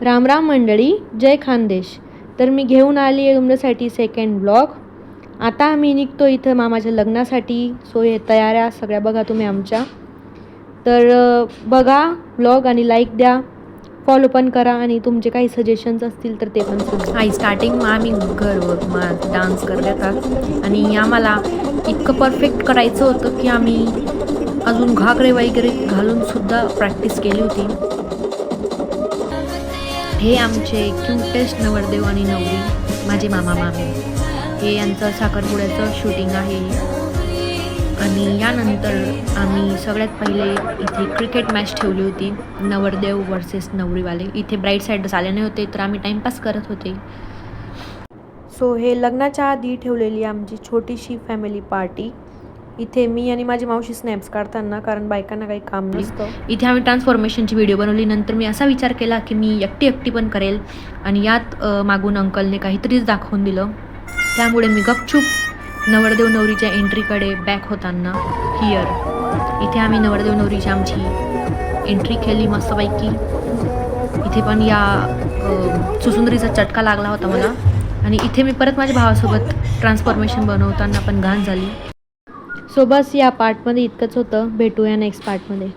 राम राम मंडळी, जय खानदेश. तर मी घेऊन आली आहे तुमच्यासाठी सेकंड ब्लॉग. आता आम्ही निघतो इथं मामाच्या लग्नासाठी. सो हे तयाऱ्या सगळ्या बघा तुम्ही आमच्या. तर बघा ब्लॉग आणि लाईक द्या, फॉलो पण करा आणि तुमचे काही सजेशन्स असतील तर ते पण सांगा. आई स्टार्टिंग मग आम्ही घरवर डान्स करतात आणि आम्हाला इतकं परफेक्ट करायचं होतं की आम्ही अजून घागरे वगैरे घालून सुद्धा प्रॅक्टिस केली होती. हे आमचे क्यूटेस्ट नवरदेव आणि नवरी, माझे मामा मामी. हे यांचं साखरपुड्याचं शूटिंग आहे. आणि यानंतर आम्ही सगळ्यात पहिले इथे क्रिकेट मॅच ठेवली होती, नवरदेव वर्सेस नवरीवाले. इथे ब्राईट साईडच आले नाही होते तर आम्ही टाईमपास करत होते. सो हे लग्नाच्या आधी ठेवलेली आमची छोटीशी फॅमिली पार्टी. इथे मी आणि माझी मावशी स्नॅप्स काढताना, कारण बायकांना काही काम नसतं. इथे आम्ही ट्रान्सफॉर्मेशनची व्हिडिओ बनवली. नंतर मी असा विचार केला की मी एकटी पण करेल आणि यात मागून अंकलने काहीतरीच दाखवून दिलं. त्यामुळे मी गपचूप नवरदेव नवरीच्या एंट्रीकडे बॅक होताना इथे आम्ही नवरदेव नवरीची आमची एंट्री केली मस्तपैकी. इथे पण या सुसुंदरीचा चटका लागला होता मला. आणि इथे मी परत माझ्या भावासोबत ट्रान्सफॉर्मेशन बनवताना पण घाण झाली. सो बस या पार्टमध्ये इतकंच होतं. भेटूया नेक्स्ट पार्टमध्ये.